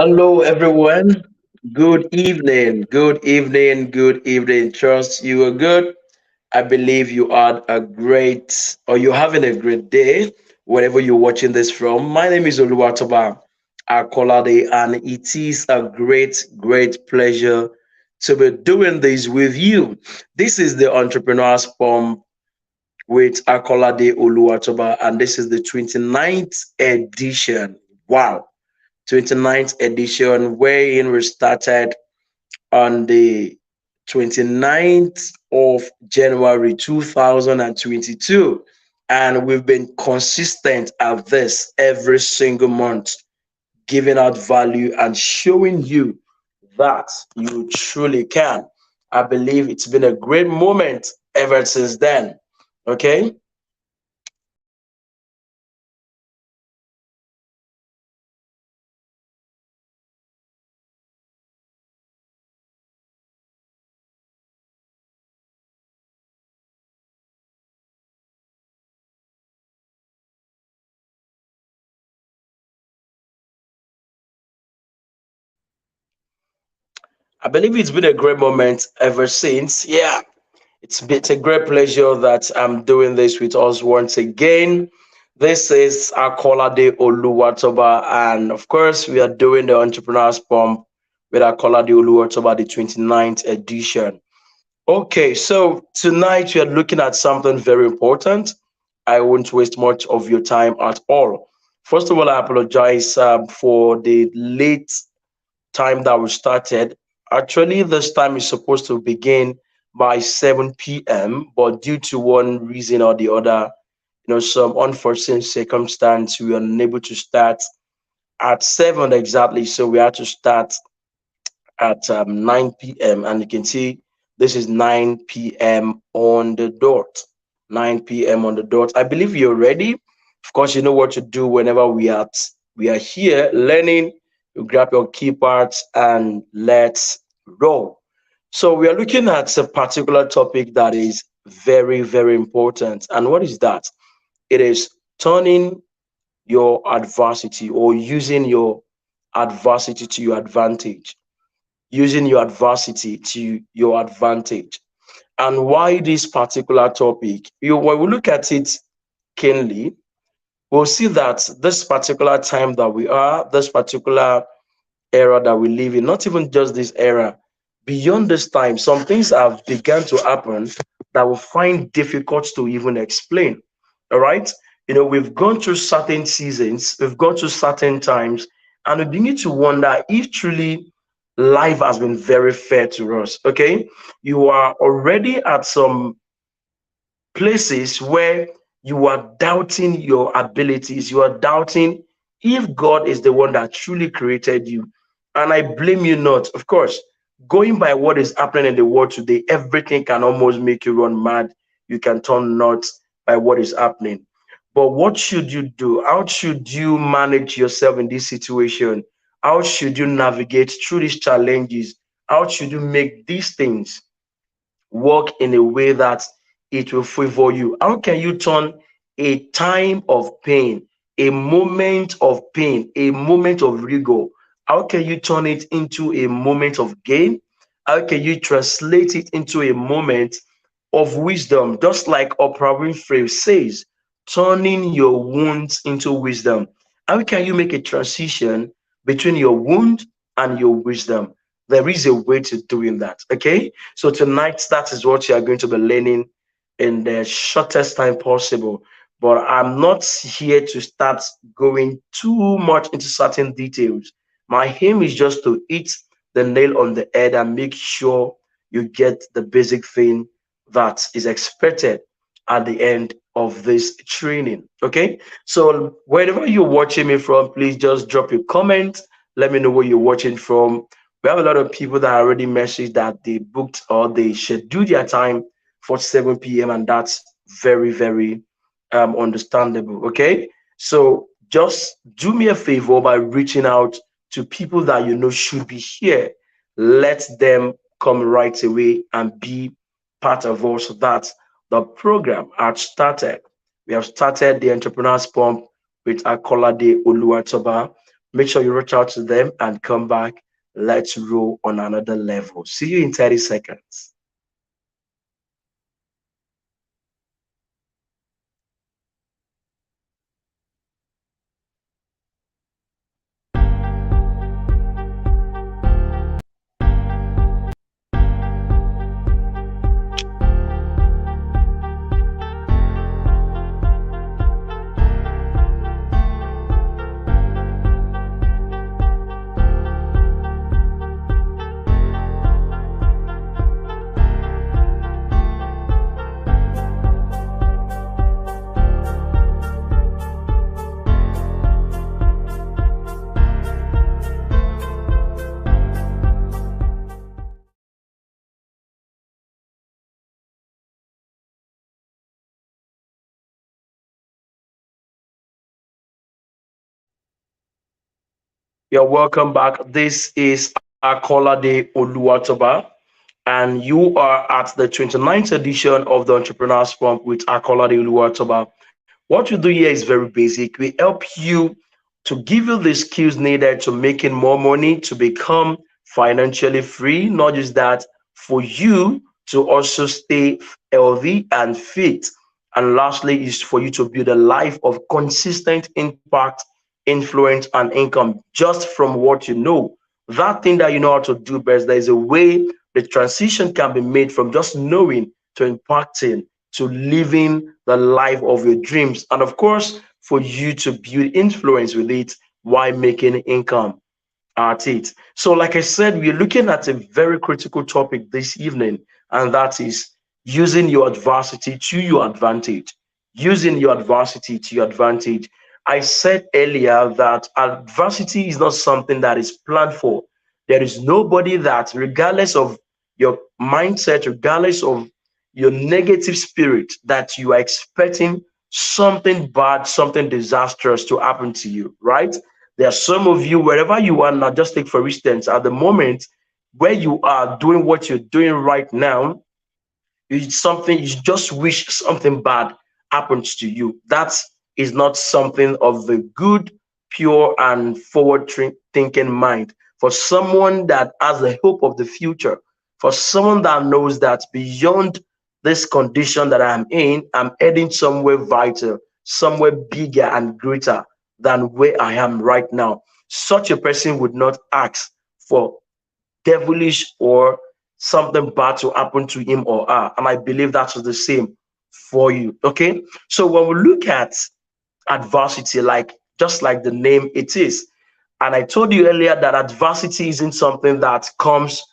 Hello, everyone. Good evening. Good evening. Good evening. Trust you are good. I believe you had a great, or you're having a great day, wherever you're watching this from. My name is Oluwatoba Akolade, and it is a great, great pleasure to be doing this with you. This is the Entrepreneur's Pump with Akolade Oluwatoba, and this is the 29th edition. Wow. 29th edition, wherein we started on the 29th of January 2022. And we've been consistent at this every single month, giving out value and showing you that you truly can. I believe it's been a great moment ever since then. Okay. I believe it's been a great moment ever since. Yeah. It's a great pleasure that I'm doing this with us once again. This is Akolade Oluwatoba, and of course, we are doing the Entrepreneurs Pump with Akolade Oluwatoba, the 29th edition. Okay, so tonight we are looking at something very important. I won't waste much of your time at all. First of all, I apologize for the late time that we started. Actually, this time is supposed to begin by 7 p.m., but due to one reason or the other, some unforeseen circumstance, we were unable to start at 7 exactly. So we had to start at 9 p.m. And you can see this is 9 p.m. on the dot. 9 p.m. on the dot. I believe you're ready. Of course, you know what to do whenever we are here learning. You grab your key parts and let's roll. So we are looking at a particular topic that is very, very important. And what is that? It is turning your adversity or using your adversity to your advantage. Using your adversity to your advantage. And why this particular topic? When we look at it keenly, we'll see that this particular time that we are, this particular era that we live in, not even just this era, beyond this time, some things have begun to happen that we find difficult to even explain. All right. We've gone through certain seasons, we've gone through certain times, and we begin to wonder if truly life has been very fair to us. Okay. You are already at some places where you are doubting your abilities, you are doubting if God is the one that truly created you. And I blame you not. Of course, going by what is happening in the world today, everything can almost make you run mad. You can turn nuts by what is happening. But what should you do? How should you manage yourself in this situation? How should you navigate through these challenges? How should you make these things work in a way that it will favor you? How can you turn a time of pain, a moment of pain, a moment of rigor? How can you turn it into a moment of gain? How can you translate it into a moment of wisdom? Just like Oprah Winfrey says, turning your wounds into wisdom. How can you make a transition between your wound and your wisdom? There is a way to doing that. Okay. So tonight, that is what you are going to be learning in the shortest time possible. But I'm not here to start going too much into certain details. My aim is just to hit the nail on the head and make sure you get the basic thing that is expected at the end of this training. Okay. So wherever you're watching me from, please just drop your comment. Let me know where you're watching from. We have a lot of people that already messaged that they booked or they scheduled their time for 7 p.m. and that's very, very understandable. Okay. So just do me a favor by reaching out to people that you know should be here. Let them come right away and be part of us. That the program had started. We have started the Entrepreneurs Pump with Akolade Oluwatoba. Make sure you reach out to them and come back. Let's roll on another level. See you in 30 seconds. You're welcome back. This is Akolade Oluwatoba, and you are at the 29th edition of the Entrepreneurs Pump with Akolade Oluwatoba. What we do here is very basic. We help you to give you the skills needed to making more money, to become financially free. Not just that, for you to also stay healthy and fit. And lastly, is for you to build a life of consistent impact, influence, and income just from what you know. That thing that you know how to do best, there is a way the transition can be made from just knowing to impacting to living the life of your dreams. And of course, for you to build influence with it while making income at it. So, like I said, we're looking at a very critical topic this evening, and that is using your adversity to your advantage. Using your adversity to your advantage. I said earlier that adversity is not something that is planned for. There is nobody that, regardless of your mindset, regardless of your negative spirit, that you are expecting something bad, something disastrous to happen to you, right? There are some of you, wherever you are now, just take for instance, at the moment where you are doing what you're doing right now, it's something you just wish something bad happens to you. That is not something of the good, pure, and forward thinking mind. For someone that has the hope of the future, for someone that knows that beyond this condition that I'm in, I'm heading somewhere vital, somewhere bigger and greater than where I am right now. Such a person would not ask for devilish or something bad to happen to him or her. And I believe that's the same for you. Okay. So when we look at adversity, like just like the name it is, and I told you earlier that adversity isn't something that comes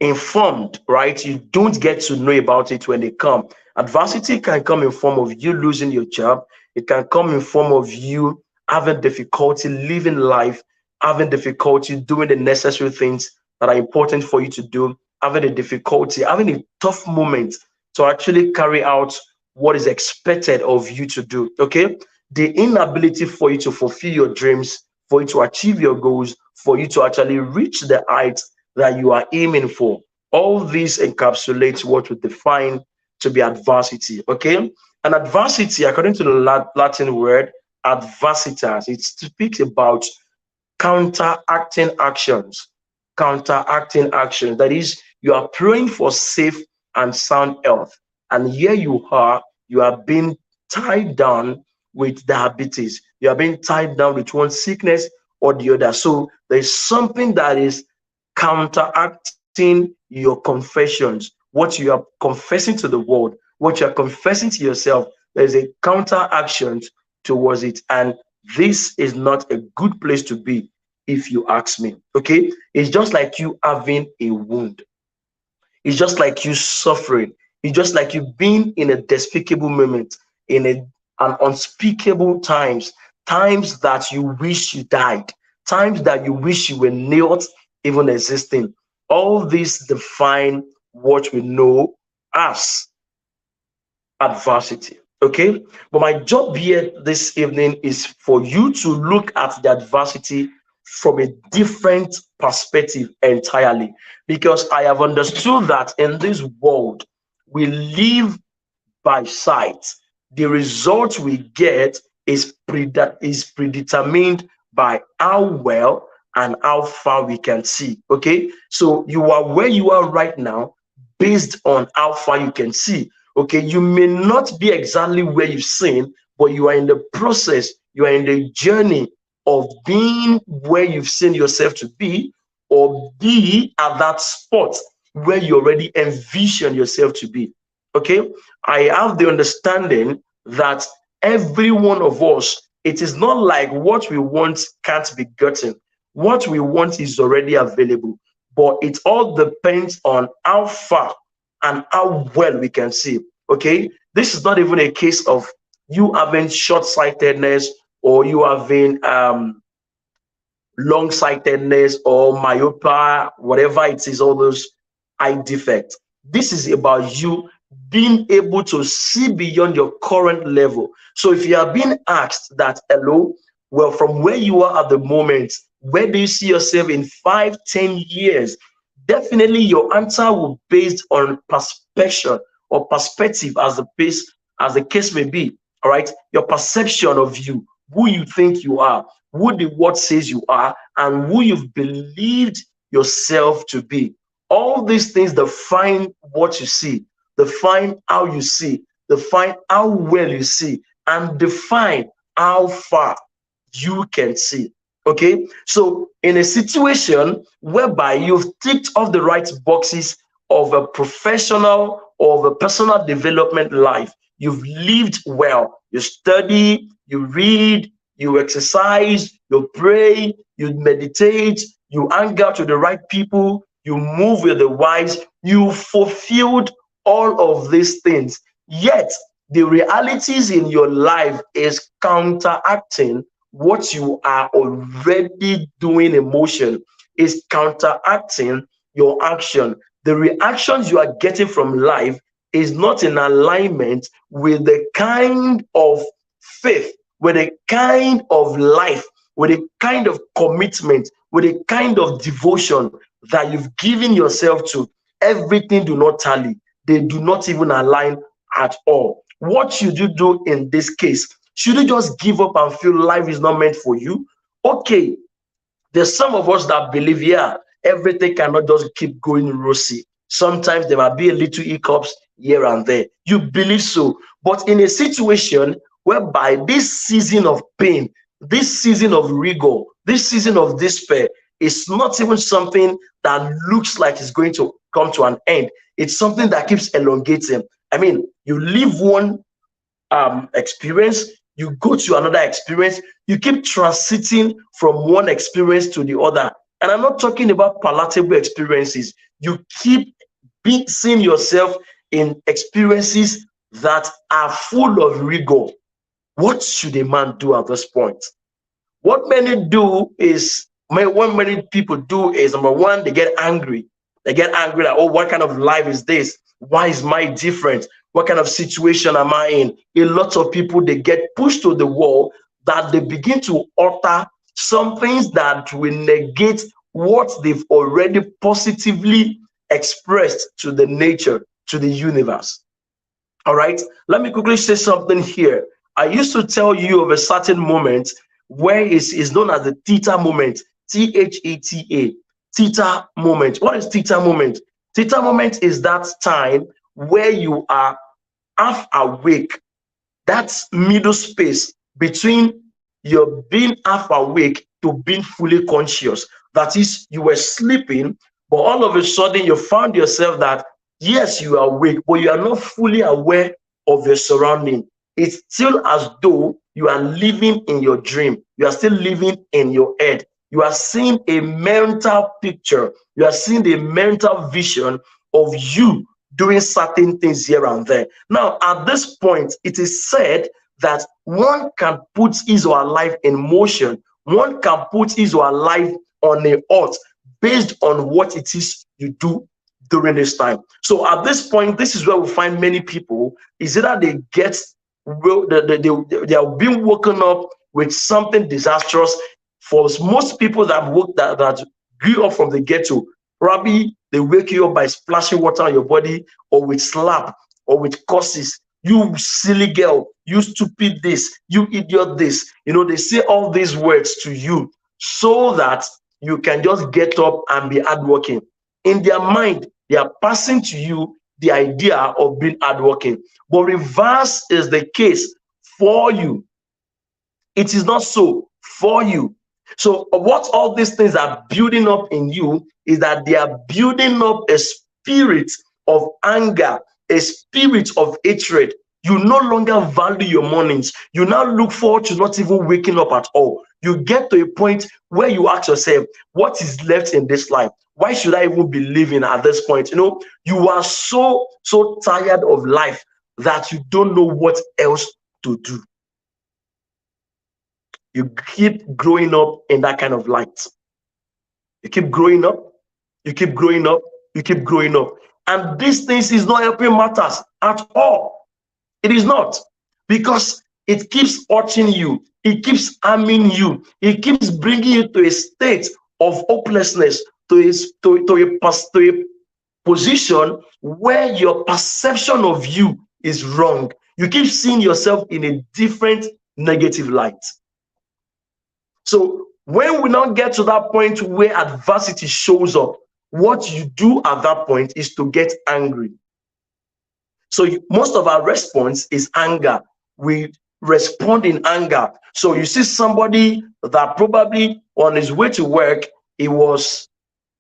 informed, right? You don't get to know about it when they come. Adversity can come in form of you losing your job. It can come in form of you having difficulty living life, having difficulty doing the necessary things that are important for you to do, having a difficulty, having a tough moment to actually carry out what is expected of you to do. Okay. The inability for you to fulfill your dreams, for you to achieve your goals, for you to actually reach the heights that you are aiming for. All this encapsulates what we define to be adversity. Okay. And adversity, according to the Latin word adversitas, it speaks about counteracting actions. Counteracting actions. That is, you are praying for safe and sound health. And here you are being tied down with diabetes. You are being tied down with one sickness or the other. So there's something that is counteracting your confessions, what you are confessing to the world, what you are confessing to yourself. There's a counteraction towards it. And this is not a good place to be, if you ask me. Okay. It's just like you having a wound. It's just like you suffering. It's just like you being in a despicable moment, in an unspeakable times, times that you wish you died, times that you wish you were not even existing. All these define what we know as adversity. Okay. But my job here this evening is for you to look at the adversity from a different perspective entirely. Because I have understood that in this world, we live by sight. The result we get is predetermined by how well and how far we can see. Okay, so you are where you are right now based on how far you can see. Okay, you may not be exactly where you've seen, but you are in the process, you are in the journey of being where you've seen yourself to be, or be at that spot where you already envision yourself to be. Okay, I have the understanding that every one of us, it is not like what we want can't be gotten. What we want is already available, but it all depends on how far and how well we can see. Okay, this is not even a case of you having short-sightedness or you having long-sightedness or myopia, whatever it is, all those eye defects. This is about you being able to see beyond your current level. So if you are being asked that, hello, well, from where you are at the moment, where do you see yourself in 5, 10 years? Definitely your answer will be based on perspective or perspective as the case may be. All right, your perception of you, who you think you are, who the word says you are, and who you've believed yourself to be. All these things define what you see, define how you see, define how well you see, and define how far you can see. Okay, so in a situation whereby you've ticked off the right boxes of a professional or of a personal development life, you've lived well, you study, you read, you exercise, you pray, you meditate, you hang out with the right people, you move with the wise, you fulfilled all of these things. Yet the realities in your life is counteracting what you are already doing in motion, is counteracting your action. The reactions you are getting from life is not in alignment with the kind of faith, with the kind of life, with the kind of commitment, with the kind of devotion that you've given yourself to. Everything do not tally. They do not even align at all. What should you do in this case? Should you just give up and feel life is not meant for you? Okay, there's some of us that believe, yeah, everything cannot just keep going rosy. Sometimes there might be a little hiccups here and there. You believe so. But in a situation whereby this season of pain, this season of rigor, this season of despair is not even something that looks like it's going to come to an end. It's something that keeps elongating. I mean, you leave one experience, you go to another experience, you keep transiting from one experience to the other. And I'm not talking about palatable experiences. You keep seeing yourself in experiences that are full of rigor. What should a man do at this point? What many people do is, number one, they get angry. They get angry like, oh, what kind of life is this? Why is mine different? What kind of situation am I in? A lot of people, they get pushed to the wall that they begin to utter some things that will negate what they've already positively expressed to the nature, to the universe. All right, let me quickly say something here. I used to tell you of a certain moment where is known as the theta moment, THETA, theta moment. What is theta moment? Theta moment is that time where you are half awake, that's middle space between your being half awake to being fully conscious. That is, you were sleeping, but all of a sudden you found yourself that, yes, you are awake, but you are not fully aware of your surrounding. It's still as though you are living in your dream. You are still living in your head. You are seeing a mental picture. You are seeing a mental vision of you doing certain things here and there. Now, at this point, it is said that one can put his or her life in motion. One can put his or her life on a earth based on what it is you do during this time. So at this point, this is where we find many people is either they get they are being woken up with something disastrous. For most people that grew up from the ghetto, probably they wake you up by splashing water on your body, or with slap, or with curses, you silly girl, you stupid this, you idiot this. They say all these words to you so that you can just get up and be hardworking. In their mind, they are passing to you the idea of being hardworking. But reverse is the case for you. It is not so for you. So what all these things are building up in you is that they are building up a spirit of anger, a spirit of hatred. You no longer value your mornings. You now look forward to not even waking up at all. You get to a point where you ask yourself, what is left in this life? Why should I even be living at this point? You are so tired of life that you don't know what else to do. You keep growing up in that kind of light. You keep growing up, you keep growing up, you keep growing up. And these things is not helping matters at all. It is not, because it keeps hurting you, it keeps harming you, it keeps bringing you to a state of hopelessness, to a position where your perception of you is wrong. You keep seeing yourself in a different negative light. So when we now get to that point where adversity shows up, what you do at that point is to get angry. So most of our response is anger. We respond in anger. So you see somebody that probably on his way to work, he was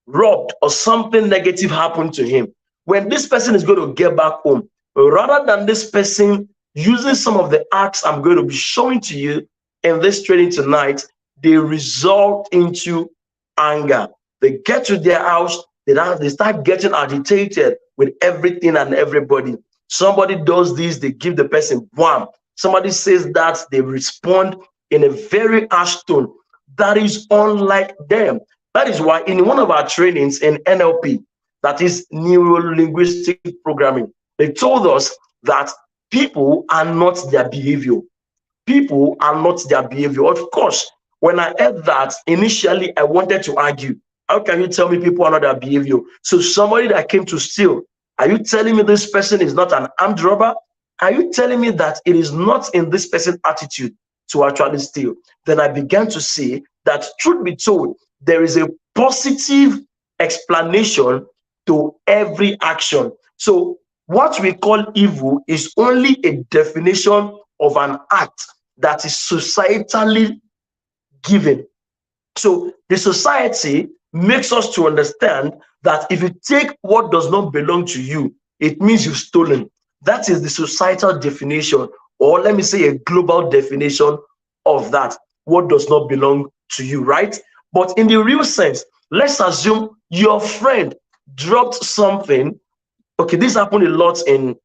robbed or something negative happened to him. When this person is going to get back home, rather than this person using some of the acts I'm going to be showing to you in this training tonight, they result into anger. They get to their house, they start getting agitated with everything and everybody. Somebody does this, they give the person wham. Somebody says that, they respond in a very harsh tone. That is unlike them. That is why in one of our trainings in NLP, that is neuro-linguistic programming, they told us that people are not their behavior. People are not their behavior. Of course, when I heard that, initially I wanted to argue. How can you tell me people are not their behavior? So somebody that came to steal, are you telling me this person is not an armed robber? Are you telling me that it is not in this person's attitude to actually steal? Then I began to see that, truth be told, there is a positive explanation to every action. So what we call evil is only a definition of an act that is societally given. So the society makes us to understand that if you take what does not belong to you, it means you've stolen. That is the societal definition, or let me say a global definition of that, what does not belong to you, right? But in the real sense, let's assume your friend dropped something. Okay, this happened a lot in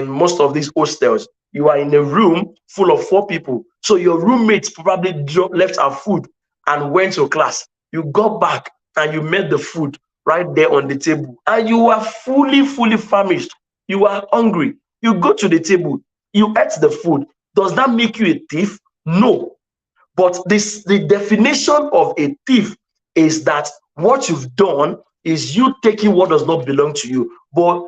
most of these hostels. You are in a room full of 4 people, so your roommate probably left her food and went to class. You got back and you met the food right there on the table, and you are fully famished. You are hungry. You go to the table, you ate the food. Does that make you a thief? No. But the definition of a thief is that what you've done is you taking what does not belong to you. But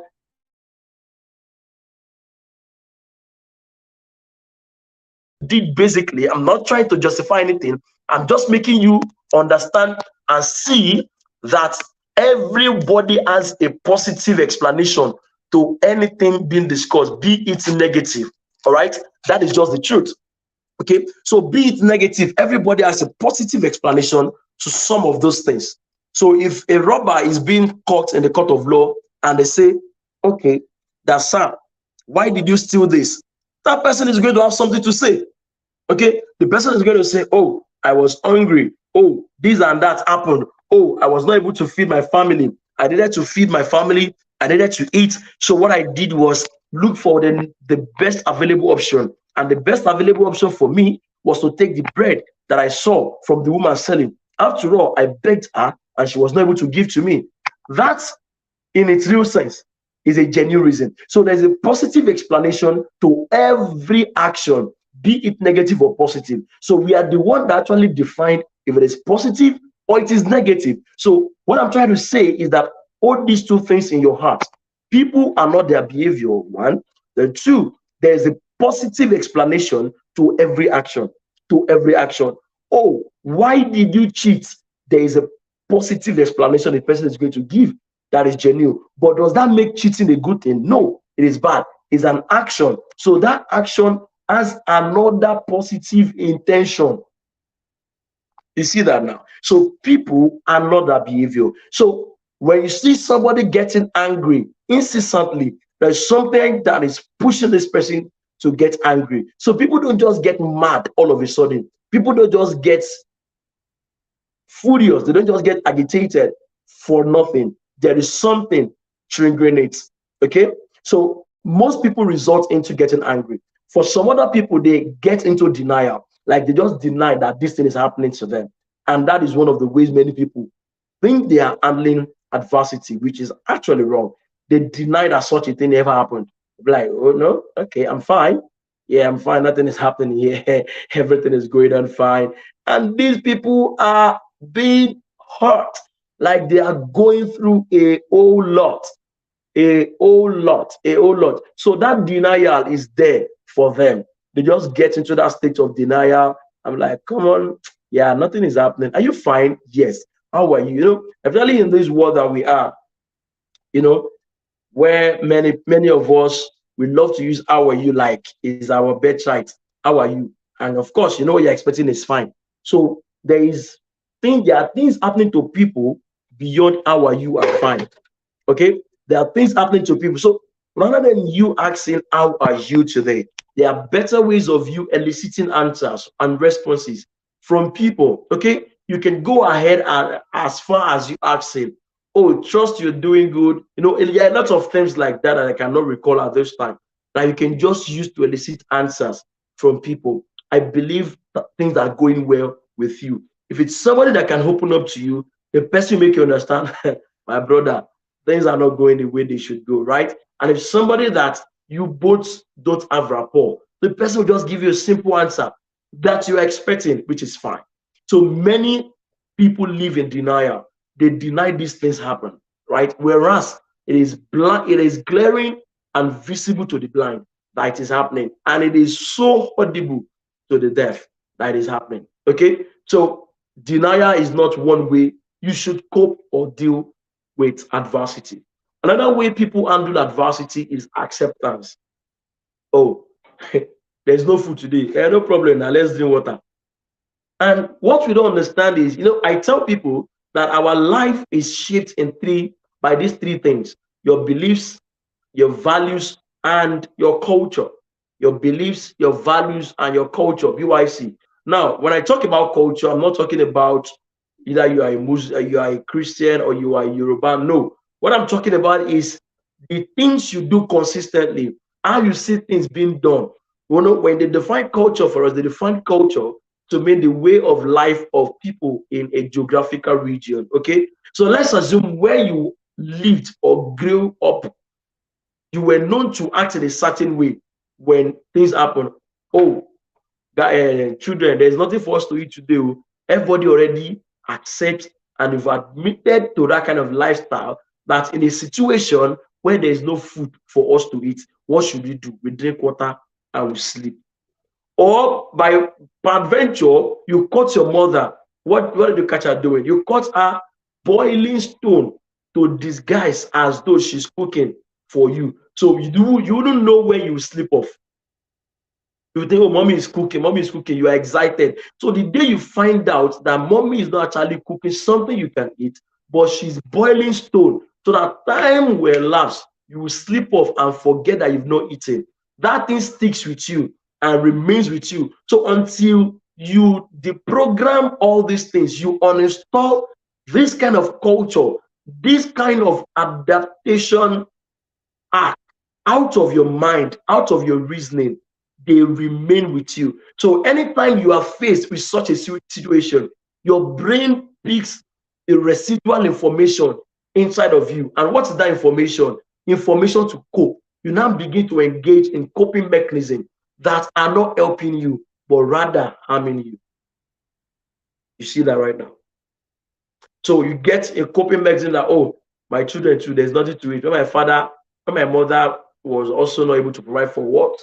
did basically, I'm not trying to justify anything. I'm just making you understand and see that everybody has a positive explanation to anything being discussed, be it negative. All right, that is just the truth. Okay, so be it negative, everybody has a positive explanation to some of those things. So if a robber is being caught in the court of law and they say, okay, that's Sam, why did you steal this? That person is going to have something to say. Okay, the person is going to say, oh, I was hungry. Oh, this and that happened. Oh, I was not able to feed my family. I needed to feed my family. I needed to eat. So what I did was look for the best available option. And the best available option for me was to take the bread that I saw from the woman selling. After all, I begged her and she was not able to give to me. That, in its real sense, is a genuine reason. So there's a positive explanation to every action, be it negative or positive. So we are the one that actually define if it is positive or it is negative. So what I'm trying to say is that hold these two things in your heart. People are not their behavior, one. Then two, there's a positive explanation to every action. To every action. Oh, why did you cheat? There is a positive explanation the person is going to give that is genuine. But does that make cheating a good thing? No, it is bad. It's an action. So that action has another positive intention. You see that now? So people are not that behavior. So when you see somebody getting angry incessantly, there's something that is pushing this person to get angry. So people don't just get mad all of a sudden. People don't just get furious. They don't just get agitated for nothing. There is something triggering it. Okay? So most people result into getting angry. For some other people, they get into denial. Like they just deny that this thing is happening to them. And that is one of the ways many people think they are handling adversity, which is actually wrong. They deny that such a thing ever happened. Like, oh no, okay, I'm fine. Yeah, I'm fine. Nothing is happening here. Everything is going on fine. And these people are being hurt, like they are going through a whole lot, a whole lot. So that denial is there for them. They just get into that state of denial. I'm like, come on, yeah, nothing is happening. Are you fine? Yes. How are you? You know, especially in this world that we are, you know, where many of us we love to use how are you like is our birthright. How are you? And of course, you know what you're expecting is fine. So there are things happening to people beyond how are you are fine. Okay, there are things happening to people. So rather than you asking how are you today, there are better ways of you eliciting answers and responses from people. Okay, you can go ahead and as far as you asking, oh, trust you're doing good. You know, there are lots of things like that that I cannot recall at this time that you can just use to elicit answers from people. I believe that things are going well with you. If it's somebody that can open up to you, the person make you understand, my brother, things are not going the way they should go, right? And if somebody that you both don't have rapport, the person will just give you a simple answer that you're expecting, which is fine. So many people live in denial. They deny these things happen, right? Whereas it is glaring and visible to the blind that it is happening, and it is so audible to the deaf that it is happening. Okay, so denial is not one way you should cope or deal with adversity. Another way people handle adversity is acceptance. Oh, there's no food today. No problem. Now let's drink water. And what we don't understand is, you know, I tell people that our life is shaped in by these three things: your beliefs, your values, and your culture. Your beliefs, your values, and your culture. BYC. Now, when I talk about culture, I'm not talking about either you are a Muslim, you are a Christian, or you are a Yoruba. No, what I'm talking about is the things you do consistently, how you see things being done. You know, when they define culture for us, they define culture to mean the way of life of people in a geographical region. Okay, so let's assume where you lived or grew up, you were known to act in a certain way when things happen. Oh, children, there's nothing for us to eat today. Everybody already accepts and you've admitted to that kind of lifestyle, that in a situation where there's no food for us to eat, what should we do? We drink water and we sleep. Or by peradventure, you caught your mother. What did you catch her doing? You caught her boiling stone to disguise as though she's cooking for you. So you wouldn't know where you sleep off. You think, oh, mommy is cooking, you are excited. So the day you find out that mommy is not actually cooking something you can eat, but she's boiling stone, so that time will elapse, you will sleep off and forget that you've not eaten. That thing sticks with you and remains with you. So until you deprogram all these things, you uninstall this kind of culture, this kind of adaptation act out of your mind, out of your reasoning, they remain with you. So anytime you are faced with such a situation, your brain picks the residual information inside of you. And what's that information? Information to cope. You now begin to engage in coping mechanisms that are not helping you, but rather harming you. You see that right now. So you get a coping mechanism that, oh, my children too, there's nothing to eat. When my mother was also not able to provide for what?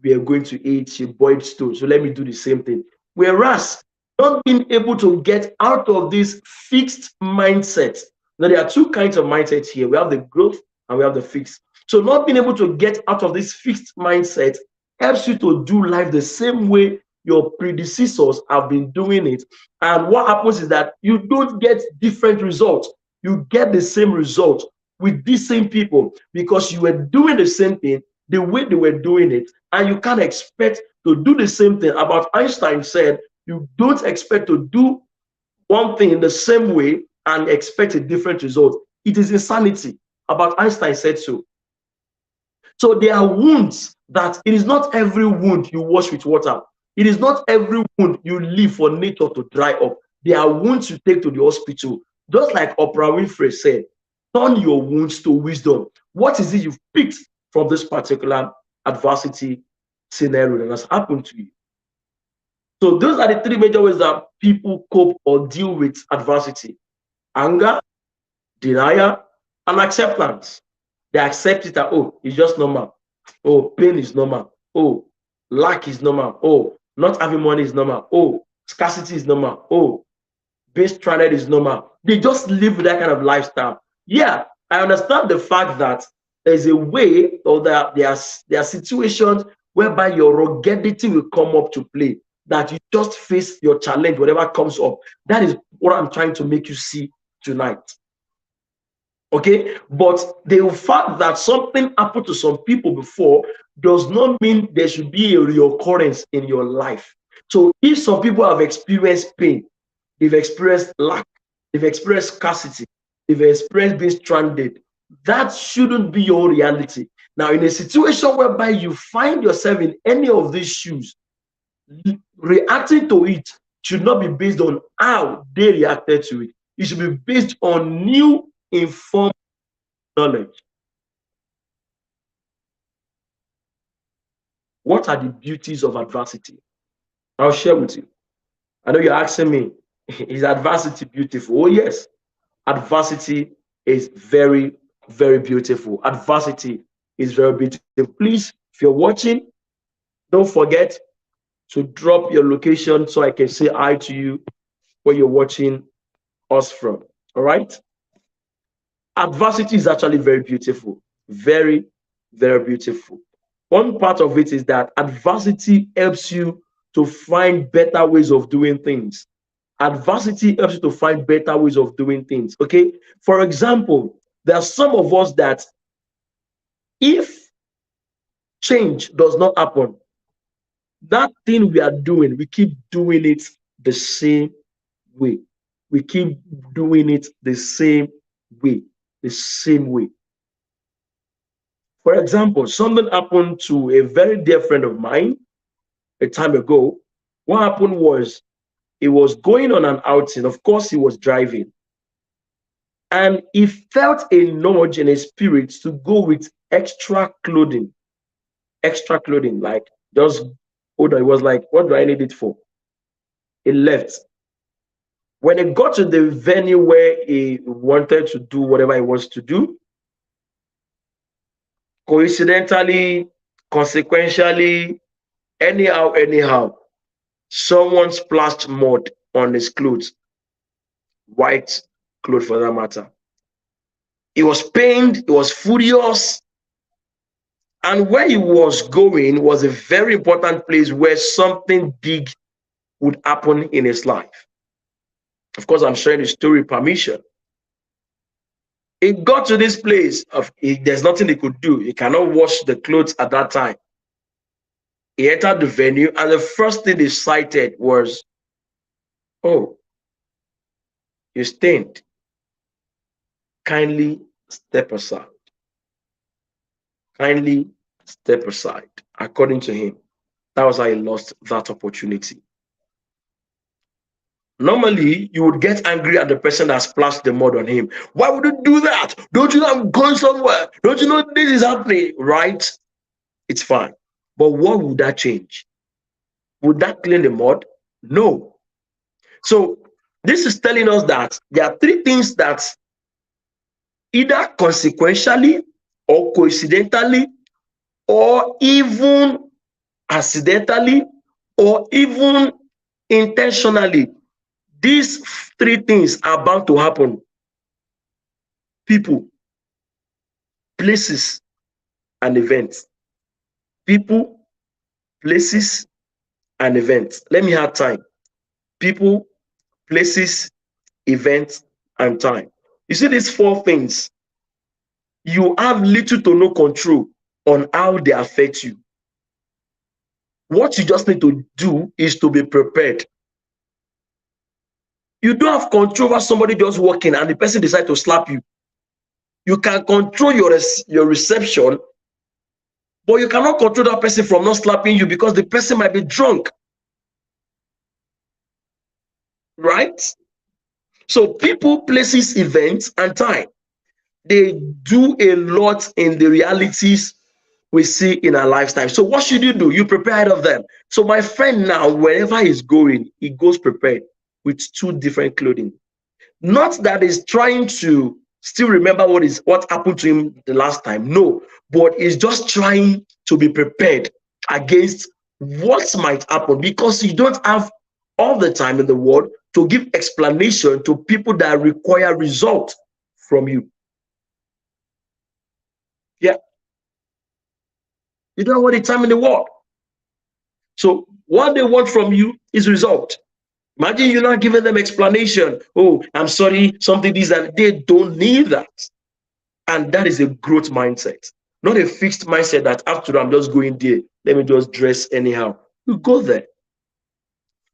we are going to eat, she boiled stone, so let me do the same thing. Whereas not being able to get out of this fixed mindset. Now, there are two kinds of mindsets here. We have the growth and we have the fixed. So not being able to get out of this fixed mindset helps you to do life the same way your predecessors have been doing it. And what happens is that you don't get different results. You get the same result with these same people because you were doing the same thing the way they were doing it. And you can't expect to do the same thing. About Einstein said, you don't expect to do one thing in the same way and expect a different result. It is insanity. About Einstein said so. So there are wounds that it is not every wound you wash with water. It is not every wound you leave for nature to dry up. There are wounds you take to the hospital. Just like Oprah Winfrey said, turn your wounds to wisdom. What is it you've picked from this particular adversity scenario that has happened to you? So those are the three major ways that people cope or deal with adversity: anger, denial, and acceptance. They accept it that, oh, it's just normal. Oh, pain is normal. Oh, lack is normal. Oh, not having money is normal. Oh, scarcity is normal. Oh, being stranded is normal. They just live with that kind of lifestyle. Yeah, I understand the fact that there's a way, or there are situations whereby your ruggedity will come up to play, that you just face your challenge, whatever comes up. That is what I'm trying to make you see tonight. Okay, but the fact that something happened to some people before does not mean there should be a reoccurrence in your life. So if some people have experienced pain, they've experienced lack, they've experienced scarcity, they've experienced being stranded, that shouldn't be your reality. Now, in a situation whereby you find yourself in any of these shoes, reacting to it should not be based on how they reacted to it. It should be based on new informed knowledge. What are the beauties of adversity? I'll share with you. I know you're asking me, is adversity beautiful? Oh, yes. Adversity is very, very beautiful. Adversity is very beautiful. Please, if you're watching, don't forget to drop your location so I can say hi to you where you're watching us from. All right? Adversity is actually very beautiful. Very, very beautiful. One part of it is that adversity helps you to find better ways of doing things. Adversity helps you to find better ways of doing things. Okay. For example, there are some of us that if change does not happen, that thing we are doing, we keep doing it the same way. We keep doing it the same way. The same way. For example, something happened to a very dear friend of mine a time ago. What happened was he was going on an outing. Of course, he was driving. And he felt a nudge in his spirit to go with extra clothing. Extra clothing, like just hold on. He was like, what do I need it for? He left. When he got to the venue where he wanted to do whatever he wants to do, coincidentally, consequentially, anyhow, someone splashed mud on his clothes, white clothes for that matter. He was pained, he was furious, and where he was going was a very important place where something big would happen in his life. Of course, I'm sharing the story with permission. He got to this place, there's nothing he could do. He cannot wash the clothes at that time. He entered the venue, and the first thing they cited was, oh, you stained. Kindly step aside. Kindly step aside. According to him, that was how he lost that opportunity. Normally, you would get angry at the person that splashed the mud on him. Why would you do that? Don't you know I'm going somewhere? Don't you know this is happening? Right? It's fine. But what would that change? Would that clean the mud? No. So this is telling us that there are three things that either consequentially or coincidentally or even accidentally, or even intentionally. These three things are bound to happen: people, places, and events. People, places, and events. Let me have time. People, places, events, and time. You see these four things, you have little to no control on how they affect you. What you just need to do is to be prepared. You don't have control over somebody just walking and the person decide to slap you. You can control your reception, but you cannot control that person from not slapping you because the person might be drunk, right? So people, places, events, and time, they do a lot in the realities we see in our lifetime. So what should you do? You prepare ahead of them. So my friend now, wherever he's going, he goes prepared with two different clothing. Not that he's trying to still remember what happened to him the last time. No, but he's just trying to be prepared against what might happen, because you don't have all the time in the world to give explanation to people that require result from you. Yeah, you don't have all the time in the world. So what they want from you is result. Imagine you're not giving them explanation. Oh, I'm sorry, something this, and they don't need that. And that is a growth mindset, not a fixed mindset that after I'm just going there, let me just dress anyhow. You go there.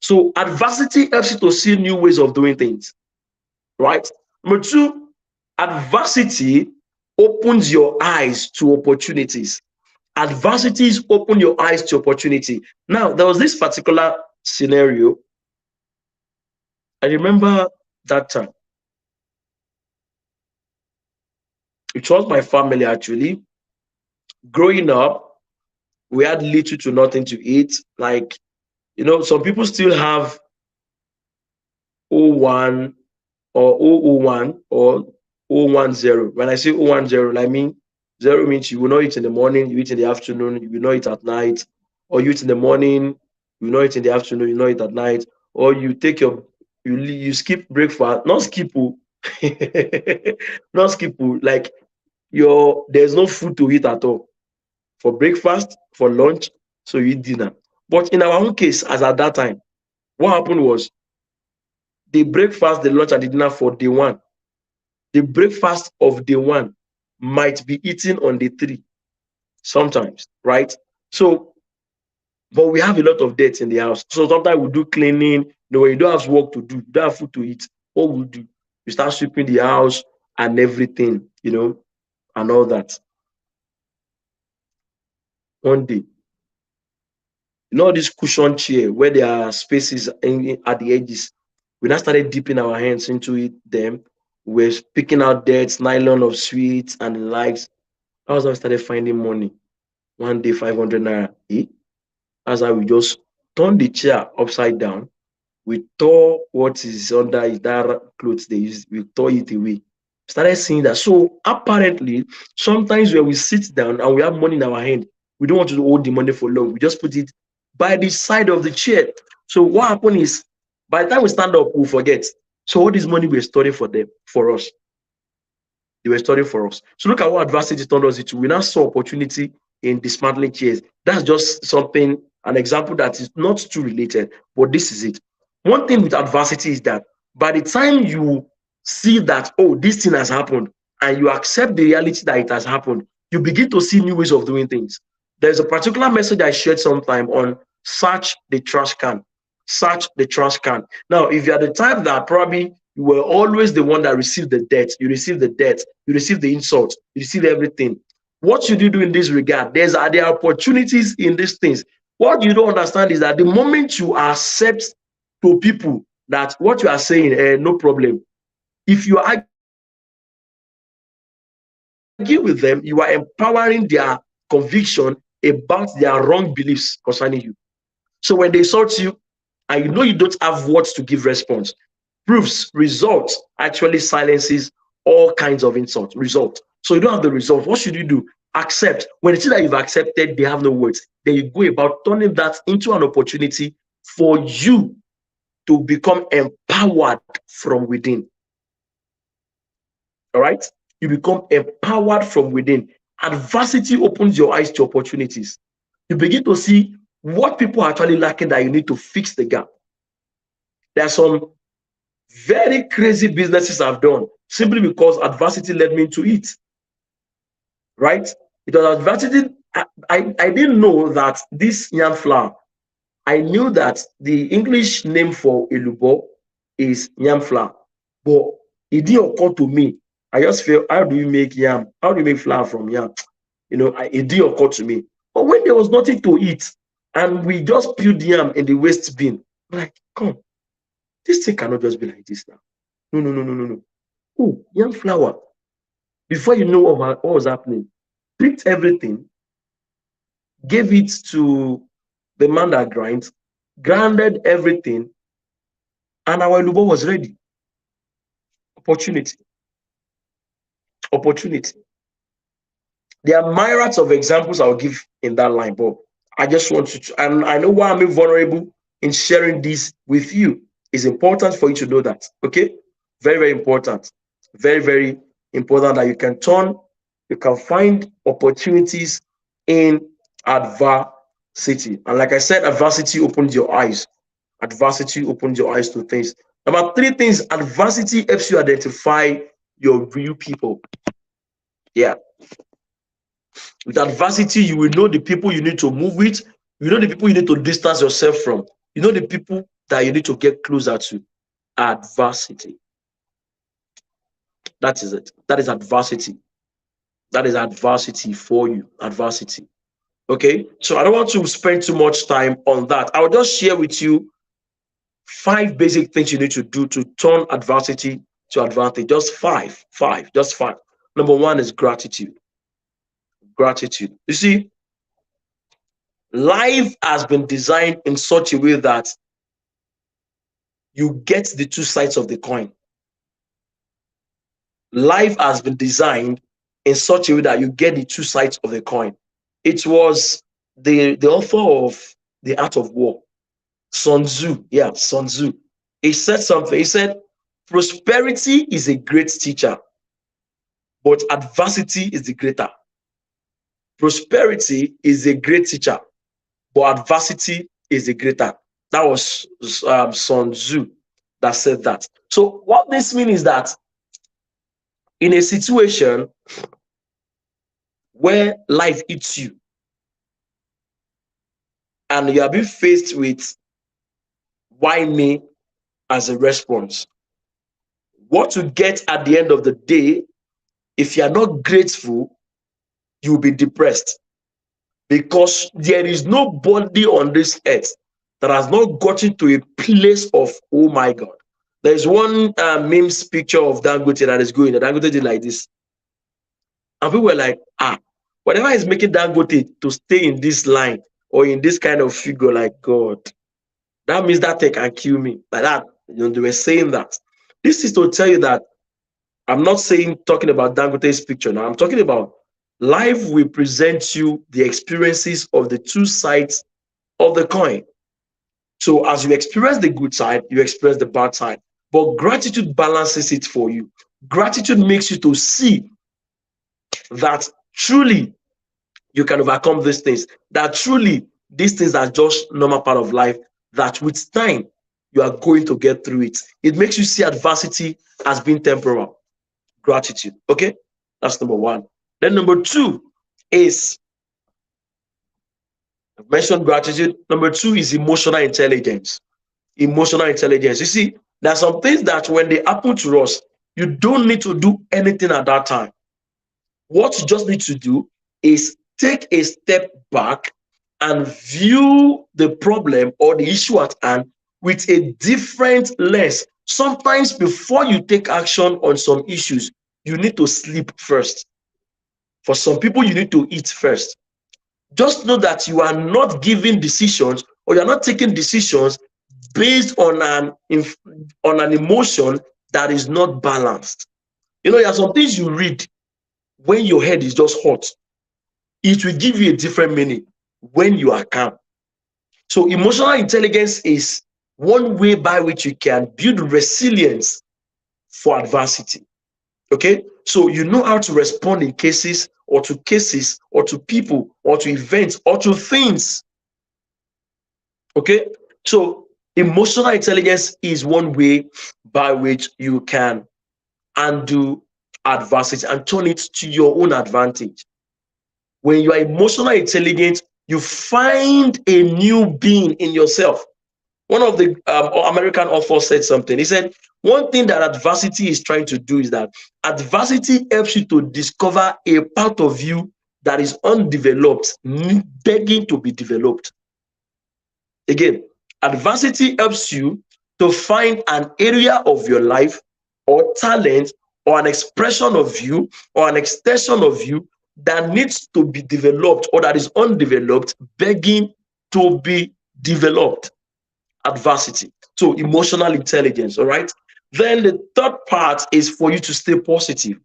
So adversity helps you to see new ways of doing things, right? Number two, adversity opens your eyes to opportunities. Adversities open your eyes to opportunity. Now, there was this particular scenario. I remember that time. It was my family actually. Growing up, we had little to nothing to eat. Like, some people still have O1 or O01 or O10. When I say O10, I mean zero means you will not eat in the morning, you eat in the afternoon, you will not eat at night, or you eat in the morning, you will not eat in the afternoon, you will not eat at night, or you skip breakfast, not skip, not skip, like there's no food to eat at all for breakfast, for lunch, so you eat dinner. But in our own case, as at that time, what happened was the breakfast, the lunch, and the dinner for day one. The breakfast of day one might be eaten on day three sometimes, right? So, but we have a lot of debt in the house. So sometimes we do cleaning. When you don't have work to do, you don't have food to eat, what we do? We start sweeping the house and everything, and all that. One day, this cushion chair where there are spaces at the edges, we now started dipping our hands into them. We're picking out dirt, nylon of sweets and the likes. That was how we started finding money. One day, 500 naira. That's how we just turned the chair upside down. We tore what is under that clothes they use, we tore it away. Started seeing that. So apparently, sometimes when we sit down and we have money in our hand, we don't want to hold the money for long. We just put it by the side of the chair. So what happened is, by the time we stand up, we'll forget. So all this money we're storing for us. They were studying for us. So look at what adversity turned us into. We now saw opportunity in dismantling chairs. That's just an example that is not too related, but this is it. One thing with adversity is that by the time you see that, oh, this thing has happened, and you accept the reality that it has happened, you begin to see new ways of doing things. There's a particular message I shared sometime on search the trash can. Search the trash can. Now, if you're the type that probably you were always the one that received the debt, you receive the insult, you receive everything. What should you do in this regard? There are opportunities in these things. What you don't understand is that the moment you accept to people that what you are saying, no problem. If you argue with them, you are empowering their conviction about their wrong beliefs concerning you. So when they insult you, and you don't have words to give response, proofs, results actually silences all kinds of insult. Result. So you don't have the result. What should you do? accept. When you see that you've accepted, they have no words. Then you go about turning that into an opportunity for you to become empowered from within. All right? You become empowered from within. Adversity opens your eyes to opportunities. You begin to see what people are actually lacking that you need to fix the gap. There are some very crazy businesses I've done simply because adversity led me into it. Right? It was adversity. I didn't know that this yam flour, I knew that the English name for elubo is yam flour, but it didn't occur to me. I just feel, how do you make yam? How do you make flour from yam? It didn't occur to me. But when there was nothing to eat and we just peeled yam in the waste bin, I'm like, come, this thing cannot just be like this now. No, no, no, no, no, no. Oh, yam flour. Before you know what was happening, picked everything, gave it to the man that grounded everything, and our elubo was ready. Opportunity. Opportunity. There are myriads of examples I'll give in that line, but I just want to, and I know why I'm vulnerable in sharing this with you. It's important for you to know that. Okay? Very, very important. Very, very important that you can find opportunities in adversity. And like I said, adversity opens your eyes. Adversity opens your eyes to things. Number three things, adversity helps you identify your real people. Yeah. With adversity, you will know the people you need to move with. You know the people you need to distance yourself from. You know the people that you need to get closer to. Adversity. That is it. That is adversity. That is adversity for you. Adversity. Okay? So I don't want to spend too much time on that. I'll just share with you 5 basic things you need to do to turn adversity to advantage. Just five. Just five. Number 1 is gratitude. Gratitude. You see, life has been designed in such a way that you get the 2 sides of the coin. Life has been designed in such a way that you get the 2 sides of the coin. It was the author of The Art of War, Sun Tzu. Yeah, Sun Tzu. He said something. He said, prosperity is a great teacher, but adversity is the greater. Prosperity is a great teacher, but adversity is the greater. That was Sun Tzu that said that. So what this means is that in a situation where life hits you and you are being faced with why me as a response, what you get at the end of the day, if you are not grateful, you'll be depressed, because there is nobody on this earth that has not gotten to a place of, oh my God. There's one memes picture of Dangote that is going. Dangote did like this. And people were like, whatever is making Dangote to stay in this line or in this kind of figure, like, God, that means that thing can kill me. Like that, they were saying that. This is to tell you that I'm not talking about Dangote's picture now. I'm talking about life will present you the experiences of the 2 sides of the coin. So as you experience the good side, you experience the bad side. But gratitude balances it for you. Gratitude makes you to see that truly you can overcome these things, that truly these things are just normal part of life, that with time you are going to get through it. It makes you see adversity as being temporal. Gratitude. Okay, that's number 1. Then number 2 is, I've mentioned gratitude. Number 2 is emotional intelligence. Emotional intelligence. You see, there are some things that when they happen to us, you don't need to do anything at that time. What you just need to do is take a step back and view the problem or the issue at hand with a different lens. Sometimes before you take action on some issues, you need to sleep first. For some people, you need to eat first. Just know that you are not giving decisions, or you're not taking decisions based on an emotion that is not balanced. There are some things you read when your head is just hot. it will give you a different meaning when you are calm. So emotional intelligence is one way by which you can build resilience for adversity. Okay, so you know how to respond in cases or to people or to events or to things. Okay, so emotional intelligence is one way by which you can undo adversity and turn it to your own advantage. When you are emotionally intelligent, you find a new being in yourself. One of the American authors said something. He said, one thing that adversity is trying to do is that adversity helps you to discover a part of you that is undeveloped, begging to be developed. Again, adversity helps you to find an area of your life or talent or an expression of you or an extension of you that needs to be developed or that is undeveloped, begging to be developed. Adversity. So emotional intelligence, all right? Then the third part is for you to stay positive.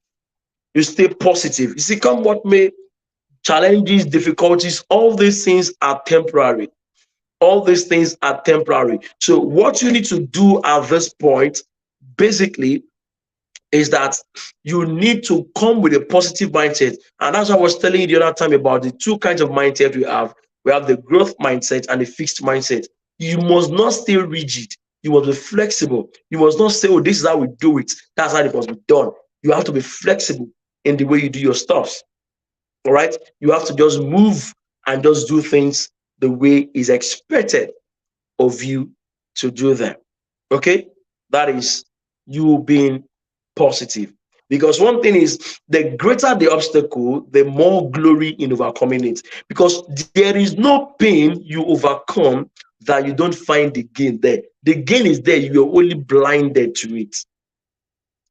You stay positive. You see, come what may, challenges, difficulties, all these things are temporary. All these things are temporary. So what you need to do at this point, basically, is that you need to come with a positive mindset. And that's what I was telling you the other time about the two kinds of mindset we have. We have the growth mindset and the fixed mindset. You must not stay rigid. You must be flexible. You must not say, oh, this is how we do it. That's how it must be done. You have to be flexible in the way you do your stuff. All right? You have to just move and just do things the way is expected of you to do them. Okay? That is you being positive. Because one thing is, the greater the obstacle, the more glory in overcoming it. Because there is no pain you overcome that you don't find the gain there. The gain is there, you are only blinded to it.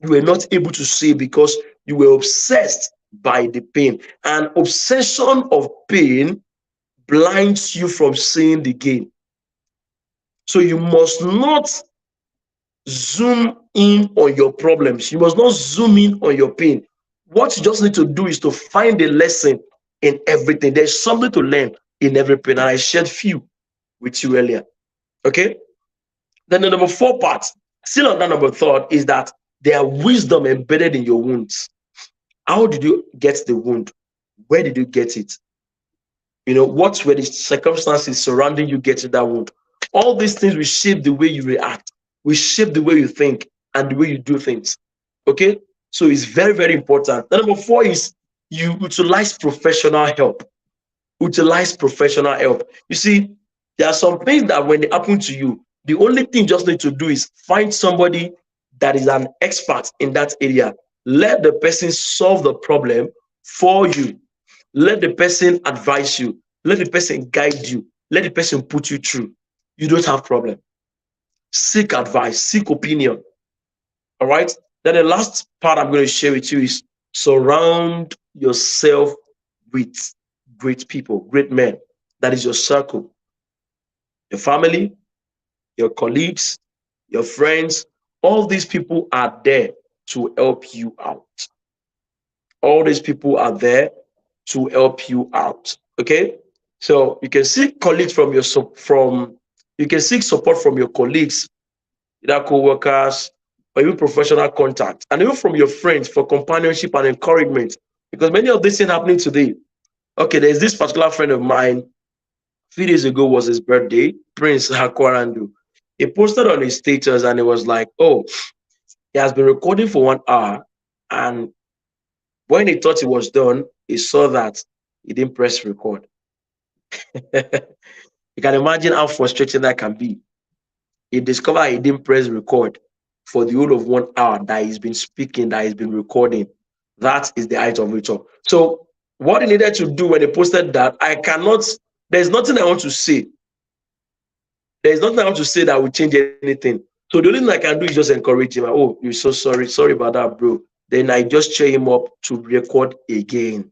You were not able to see because you were obsessed by the pain. And obsession of pain blinds you from seeing the gain. So you must not zoom in on your problems. You must not zoom in on your pain. What you just need to do is to find a lesson in everything. There's something to learn in every pain. And I shared few with you earlier. Okay? Then the number 4 part, still on that number third, is that there are wisdom embedded in your wounds. How did you get the wound? Where did you get it? You know, what were the circumstances surrounding you getting that wound? All these things will shape the way you react, will shape the way you think and the way you do things. Okay? So it's very, very important. The number 4 is you utilize professional help. Utilize professional help. You see, there are some things that when they happen to you, the only thing you just need to do is find somebody that is an expert in that area. Let the person solve the problem for you. Let the person advise you. Let the person guide you. Let the person put you through. You don't have problem. Seek advice, seek opinion. All right. Then the last part I'm going to share with you is surround yourself with great people, great men. That is your circle, your family, your colleagues, your friends. All these people are there to help you out. All these people are there to help you out. Okay. So you can seek colleagues from your you can seek support from your colleagues, either co-workers or even professional contact, and even from your friends for companionship and encouragement. Because many of these things happening today. Okay, there's this particular friend of mine. A few days ago was his birthday, Prince Hakwarandu. He posted on his status and it was like, oh, he has been recording for 1 hour. And when he thought it was done, he saw that he didn't press record. You can imagine how frustrating that can be. He discovered he didn't press record for the whole of 1 hour that he's been speaking, that he's been recording. That is the height of it all. So what he needed to do when he posted that, there's nothing I want to say. There's nothing I want to say that will change anything. So the only thing I can do is just encourage him. Oh, you're so sorry. Sorry about that, bro. Then I just cheer him up to record again.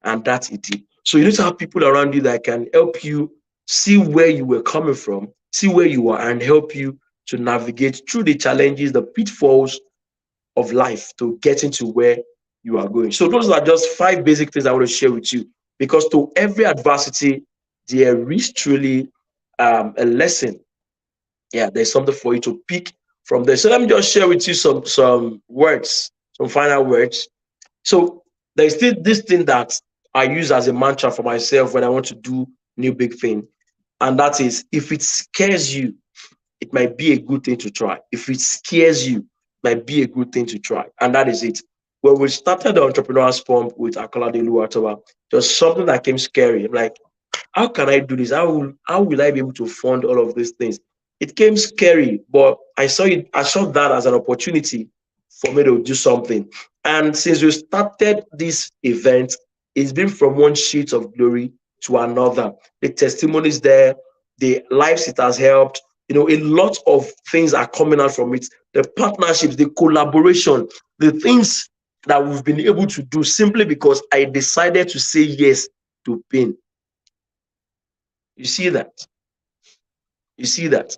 And that's it. So you need to have people around you that can help you see where you were coming from, see where you are, and help you to navigate through the challenges, the pitfalls of life to get into where you are going. So those are just 5 basic things I want to share with you because to every adversity, there is truly a lesson. Yeah, there's something for you to pick from there. So let me just share with you some words, some final words. So there's still this thing that I use as a mantra for myself when I want to do new big thing, and that is, if it scares you, it might be a good thing to try. If it scares you, it might be a good thing to try. And that is it. When we started the Entrepreneur's Pump with Akolade Oluwatoba, just something that came scary. I'm like, how can I do this? How will I be able to fund all of these things? It came scary, but I saw that as an opportunity for me to do something. And since we started this event, it's been from one sheet of glory to another. The testimonies there, the lives it has helped, a lot of things are coming out from it. The partnerships, the collaboration, the things that we've been able to do simply because I decided to say yes to pain. You see that? You see that?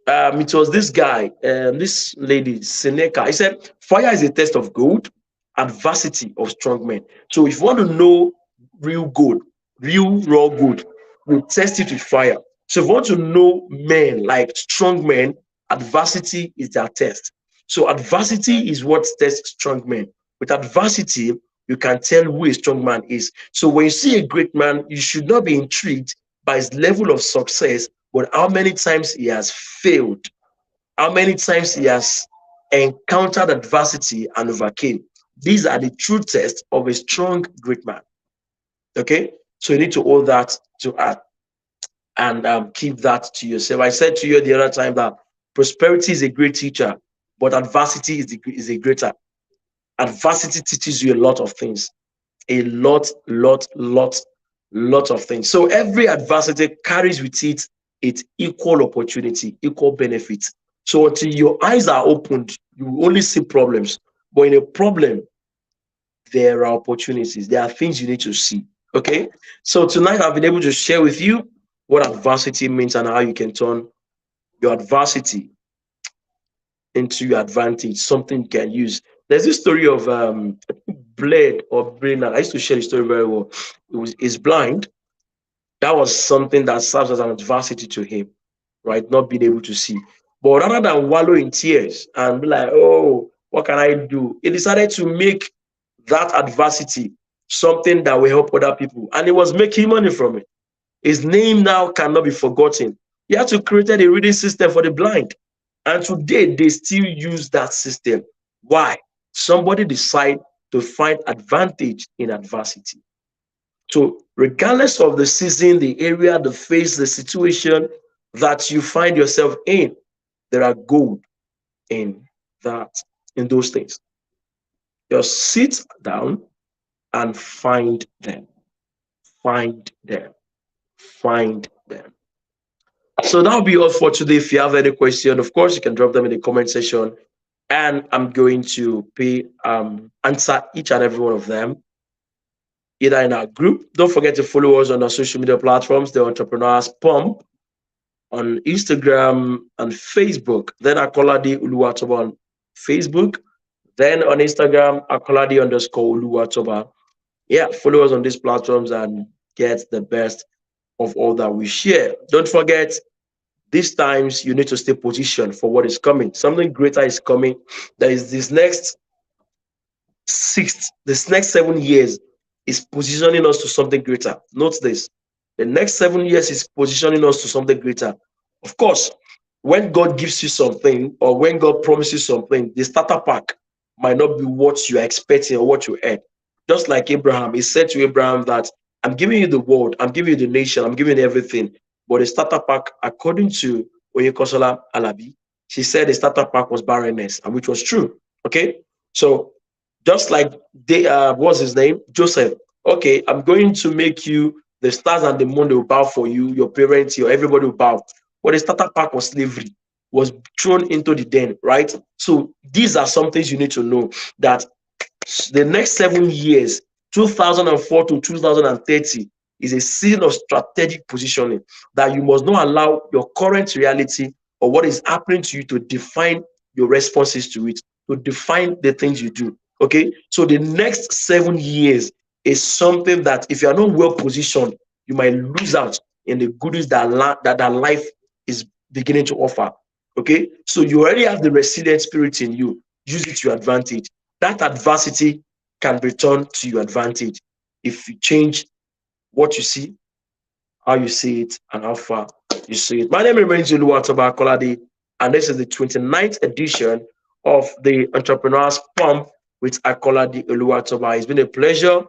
It was this guy, this lady, Seneca. He said, fire is a test of gold, adversity of strong men. So if you want to know real gold, real raw gold, we test it with fire. So if you want to know men, like strong men, adversity is their test. So adversity is what tests strong men. With adversity, you can tell who a strong man is. So when you see a great man, you should not be intrigued by his level of success, but how many times he has failed, how many times he has encountered adversity and overcame. These are the true tests of a strong, great man. Okay, so you need to hold that to heart and keep that to yourself. I said to you the other time that prosperity is a great teacher, but adversity is a greater. Adversity teaches you a lot of things, a lot of things. So every adversity carries with it its equal opportunity, equal benefit. So until your eyes are opened, you only see problems. But in a problem, there are opportunities. There are things you need to see. Okay. So tonight I've been able to share with you what adversity means and how you can turn your adversity into your advantage, something you can use. There's this story of Blade or Brainerd. I used to share the story very well. He's blind. That was something that serves as an adversity to him, right? Not being able to see. But rather than wallow in tears and be like, oh, what can I do? He decided to make that adversity something that will help other people. And he was making money from it. His name now cannot be forgotten. He had to create a reading system for the blind. And today they still use that system. Why? Somebody decide to find advantage in adversity. So regardless of the season, the area, the phase, the situation that you find yourself in, there are gold in that, in those things. Just sit down and find them. Find them. Find them. So that'll be all for today. If you have any question, of course, you can drop them in the comment section, and I'm going to answer each and every one of them either in our group. Don't forget to follow us on our social media platforms, the Entrepreneurs Pump on Instagram and Facebook. Then Akolade Oluwatoba on Facebook. Then on Instagram, Akolade_Oluwatoba. Yeah, follow us on these platforms and get the best of all that we share. Don't forget, these times you need to stay positioned for what is coming. Something greater is coming. There is this next 7 years is positioning us to something greater. Note this. The next 7 years is positioning us to something greater. Of course, when God gives you something or when God promises something, the starter pack might not be what you're expecting or what you had. Just like Abraham, he said to Abraham that I'm giving you the world, I'm giving you the nation, I'm giving you everything. But the starter pack, according to Oyekosola Alabi, she said the starter pack was barrenness, and which was true. Okay. So just like what's his name? Joseph. Okay, I'm going to make you the stars and the moon, they will bow for you, your parents, your everybody will bow. But the starter pack was slavery, was thrown into the den, right? So these are some things you need to know, that the next 7 years, 2004 to 2030, is a season of strategic positioning that you must not allow your current reality or what is happening to you to define your responses to it, to define the things you do. Okay, so the next 7 years is something that if you are not well positioned, you might lose out in the goodies that life is beginning to offer. Okay, so you already have the resilient spirit in you. Use it to your advantage. That adversity can return to your advantage if you change what you see, how you see it, and how far you see it. My name remains Oluwatoba Akolade, and this is the 29th edition of the Entrepreneurs Pump with Akolade Oluwatoba. It's been a pleasure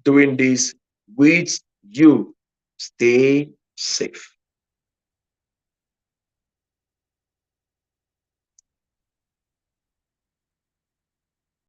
doing this with you. Stay safe.